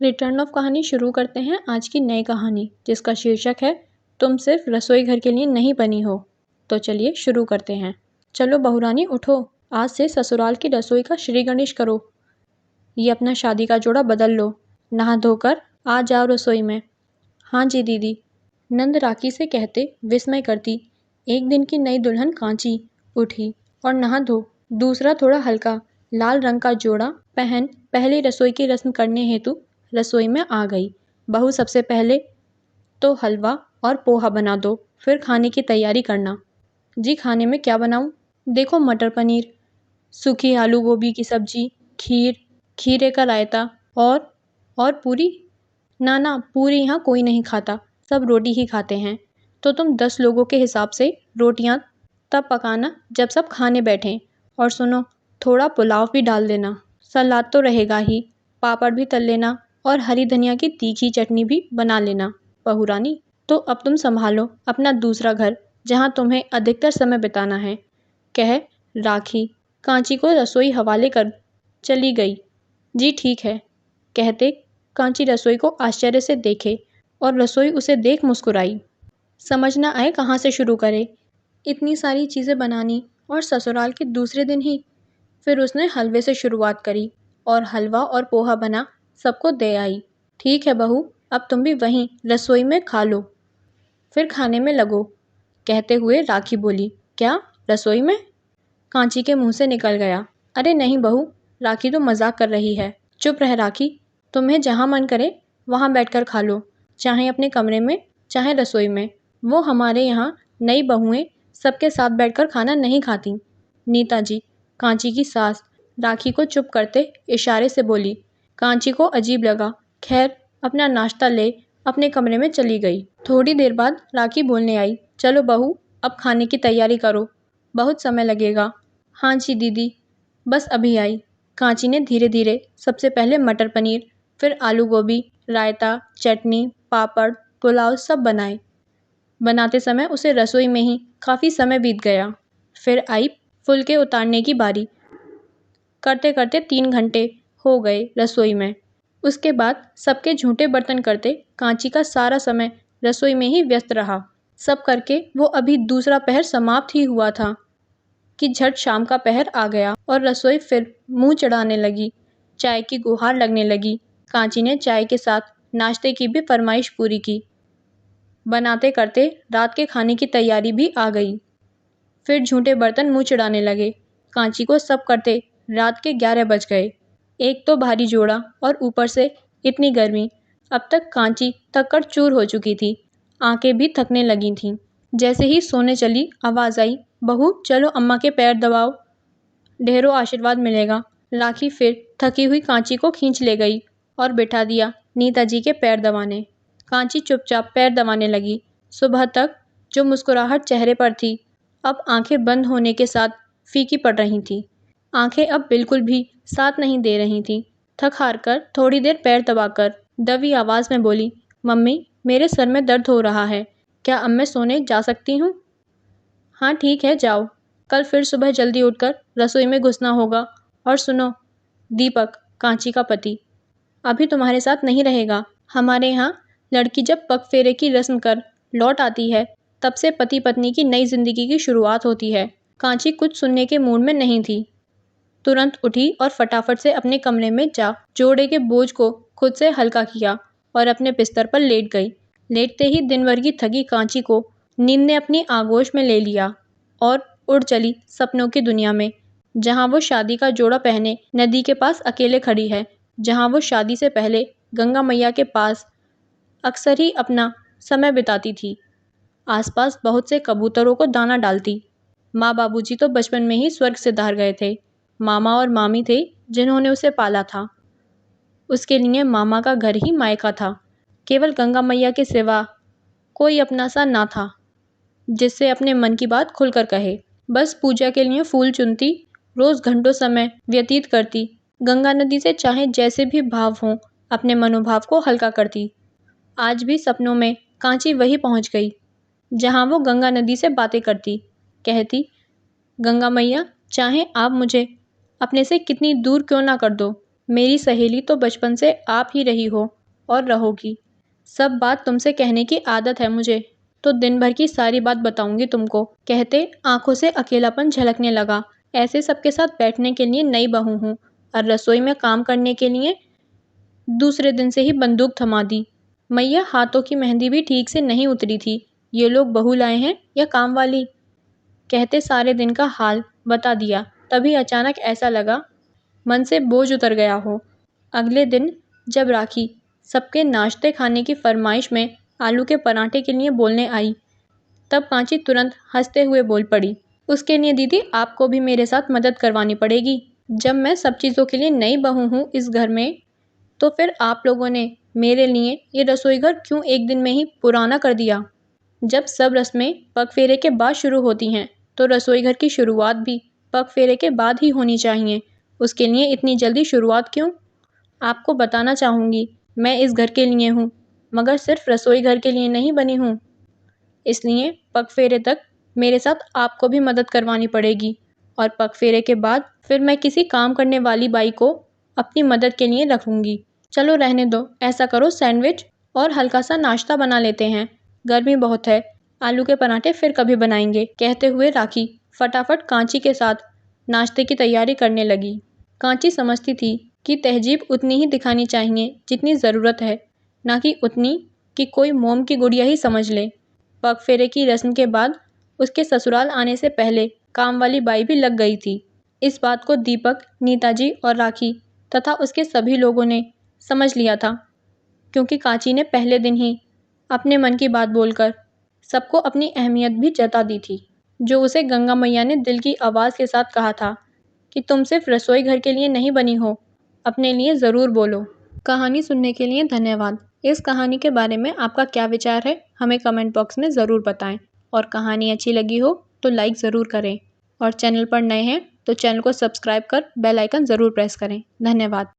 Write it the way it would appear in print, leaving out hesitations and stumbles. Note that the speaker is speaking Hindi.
रिटर्न ऑफ कहानी शुरू करते हैं आज की नई कहानी, जिसका शीर्षक है तुम सिर्फ रसोई घर के लिए नहीं बनी हो। तो चलिए शुरू करते हैं। चलो बहुरानी उठो, आज से ससुराल की रसोई का श्री गणेश करो। ये अपना शादी का जोड़ा बदल लो, नहा धोकर आ जाओ रसोई में। हाँ जी दीदी, नंद राखी से कहते विस्मय करती। एक दिन की नई दुल्हन कांची उठी और नहा धो दूसरा थोड़ा हल्का लाल रंग का जोड़ा पहन पहली रसोई की रस्म करने हेतु रसोई में आ गई। बहू सबसे पहले तो हलवा और पोहा बना दो, फिर खाने की तैयारी करना। जी खाने में क्या बनाऊं? देखो मटर पनीर, सूखी आलू गोभी की सब्जी, खीर, खीरे का रायता और पूरी। ना ना, पूरी यहाँ कोई नहीं खाता, सब रोटी ही खाते हैं। तो तुम 10 लोगों के हिसाब से रोटियाँ तब पकाना जब सब खाने बैठें। और सुनो, थोड़ा पुलाव भी डाल देना, सलाद तो रहेगा ही, पापड़ भी तल लेना और हरी धनिया की तीखी चटनी भी बना लेना। बहू रानी, तो अब तुम संभालो अपना दूसरा घर, जहाँ तुम्हें अधिकतर समय बिताना है, कह राखी कांची को रसोई हवाले कर चली गई। जी ठीक है, कहते कांची रसोई को आश्चर्य से देखे और रसोई उसे देख मुस्कुराई। समझ ना आए कहाँ से शुरू करे, इतनी सारी चीज़ें बनानी और ससुराल के दूसरे दिन ही। फिर उसने हलवे से शुरुआत करी और हलवा और पोहा बना सबको दे आई। ठीक है बहू, अब तुम भी वहीं रसोई में खा लो, फिर खाने में लगो, कहते हुए राखी बोली। क्या रसोई में? कांची के मुंह से निकल गया। अरे नहीं बहू, राखी तो मजाक कर रही है। चुप रह राखी, तुम्हें जहाँ मन करे वहाँ बैठकर खा लो, चाहे अपने कमरे में चाहे रसोई में। वो हमारे यहाँ नई बहुएं सबके साथ बैठकर खाना नहीं खाती। नीता जी, कांची की सास, राखी को चुप करते इशारे से बोली। कांची को अजीब लगा, खैर अपना नाश्ता ले अपने कमरे में चली गई। थोड़ी देर बाद राखी बोलने आई। चलो बहू, अब खाने की तैयारी करो, बहुत समय लगेगा। हाँ जी दीदी, बस अभी आई। कांची ने धीरे धीरे सबसे पहले मटर पनीर, फिर आलू गोभी, रायता, चटनी, पापड़, पुलाव सब बनाए। बनाते समय उसे रसोई में ही काफ़ी समय बीत गया। फिर आई फुलके उतारने की बारी। करते करते 3 घंटे हो गए रसोई में। उसके बाद सबके झूठे बर्तन करते कांची का सारा समय रसोई में ही व्यस्त रहा। सब करके वो अभी दूसरा पहर समाप्त ही हुआ था कि झट शाम का पहर आ गया और रसोई फिर मुंह चढ़ाने लगी। चाय की गुहार लगने लगी। कांची ने चाय के साथ नाश्ते की भी फरमाइश पूरी की। बनाते करते रात के खाने की तैयारी भी आ गई। फिर झूठे बर्तन मुंह चिढ़ाने लगे। कांची को सब करते रात के 11 बज गए। एक तो भारी जोड़ा और ऊपर से इतनी गर्मी। अब तक कांची थक कर चूर हो चुकी थी, आंखें भी थकने लगी थीं। जैसे ही सोने चली आवाज़ आई, बहू चलो अम्मा के पैर दबाओ, ढेरों आशीर्वाद मिलेगा। राखी फिर थकी हुई कांची को खींच ले गई और बिठा दिया नीता जी के पैर दबाने। कांची चुपचाप पैर दबाने लगी। सुबह तक जो मुस्कुराहट चेहरे पर थी, अब आंखें बंद होने के साथ फीकी पड़ रही थी। आंखें अब बिल्कुल भी साथ नहीं दे रही थीं। थक हार कर थोड़ी देर पैर दबाकर दबी आवाज़ में बोली, मम्मी मेरे सर में दर्द हो रहा है, क्या अब मैं सोने जा सकती हूँ? हाँ ठीक है जाओ, कल फिर सुबह जल्दी उठकर रसोई में घुसना होगा। और सुनो, दीपक, कांची का पति, अभी तुम्हारे साथ नहीं रहेगा। हमारे यहाँ लड़की जब पग फेरे की रस्म कर लौट आती है, तब से पति पत्नी की नई जिंदगी की शुरुआत होती है। कांची कुछ सुनने के मूड में नहीं थी। तुरंत उठी और फटाफट से अपने कमरे में जा जोड़े के बोझ को खुद से हल्का किया और अपने बिस्तर पर लेट गई। लेटते ही दिन भर की थकी कांची को नींद ने अपनी आगोश में ले लिया और उड़ चली सपनों की दुनिया में, जहाँ वो शादी का जोड़ा पहने नदी के पास अकेले खड़ी है, जहाँ वो शादी से पहले गंगा मैया के पास अक्सर ही अपना समय बिताती थी। आसपास बहुत से कबूतरों को दाना डालती। माँ बाबूजी तो बचपन में ही स्वर्ग से धार गए थे। मामा और मामी थे जिन्होंने उसे पाला था। उसके लिए मामा का घर ही मायका था। केवल गंगा मैया के सिवा कोई अपना सा ना था जिससे अपने मन की बात खुलकर कहे। बस पूजा के लिए फूल चुनती, रोज घंटों समय व्यतीत करती। गंगा नदी से चाहे जैसे भी भाव हों, अपने मनोभाव को हल्का करती। आज भी सपनों में कांची वही पहुंच गई जहां वो गंगा नदी से बातें करती। कहती, गंगा मैया चाहे आप मुझे अपने से कितनी दूर क्यों ना कर दो, मेरी सहेली तो बचपन से आप ही रही हो और रहोगी। सब बात तुमसे कहने की आदत है मुझे, तो दिन भर की सारी बात बताऊंगी तुमको। कहते आंखों से अकेलापन झलकने लगा। ऐसे सबके साथ बैठने के लिए नई बहू हूँ और रसोई में काम करने के लिए दूसरे दिन से ही बंदूक थमा दी। मैया, हाथों की मेहंदी भी ठीक से नहीं उतरी थी। ये लोग बहू लाए हैं या काम वाली? कहते सारे दिन का हाल बता दिया। तभी अचानक ऐसा लगा मन से बोझ उतर गया हो। अगले दिन जब राखी सबके नाश्ते खाने की फरमाइश में आलू के पराठे के लिए बोलने आई, तब कांची तुरंत हंसते हुए बोल पड़ी, उसके लिए दीदी आपको भी मेरे साथ मदद करवानी पड़ेगी। जब मैं सब चीज़ों के लिए नई बहू हूँ इस घर में, तो फिर आप लोगों ने मेरे लिए ये रसोई घर क्यों एक दिन में ही पुराना कर दिया? जब सब रस्में पग फेरे के बाद शुरू होती हैं, तो रसोई घर की शुरुआत भी पग फेरे के बाद ही होनी चाहिए। उसके लिए इतनी जल्दी शुरुआत क्यों? आपको बताना चाहूँगी, मैं इस घर के लिए हूँ, मगर सिर्फ रसोई घर के लिए नहीं बनी हूँ। इसलिए पग फेरे तक मेरे साथ आपको भी मदद करवानी पड़ेगी और पग फेरे के बाद फिर मैं किसी काम करने वाली बाई को अपनी मदद के लिए रखूँगी। चलो रहने दो, ऐसा करो सैंडविच और हल्का सा नाश्ता बना लेते हैं। गर्मी बहुत है, आलू के पराठे फिर कभी बनाएंगे। कहते हुए राखी फटाफट कांची के साथ नाश्ते की तैयारी करने लगी। कांची समझती थी कि तहजीब उतनी ही दिखानी चाहिए जितनी ज़रूरत है, ना कि उतनी कि कोई मोम की गुड़िया ही समझ ले। पग फेरे की रस्म के बाद उसके ससुराल आने से पहले काम वाली बाई भी लग गई थी। इस बात को दीपक, नीताजी और राखी तथा उसके सभी लोगों ने समझ लिया था, क्योंकि कांची ने पहले दिन ही अपने मन की बात बोलकर सबको अपनी अहमियत भी जता दी थी। जो उसे गंगा मैया ने दिल की आवाज़ के साथ कहा था कि तुम सिर्फ रसोई घर के लिए नहीं बनी हो, अपने लिए ज़रूर बोलो। कहानी सुनने के लिए धन्यवाद। इस कहानी के बारे में आपका क्या विचार है, हमें कमेंट बॉक्स में ज़रूर बताएं। और कहानी अच्छी लगी हो तो लाइक ज़रूर करें, और चैनल पर नए हैं तो चैनल को सब्सक्राइब कर बेल आइकन ज़रूर प्रेस करें। धन्यवाद।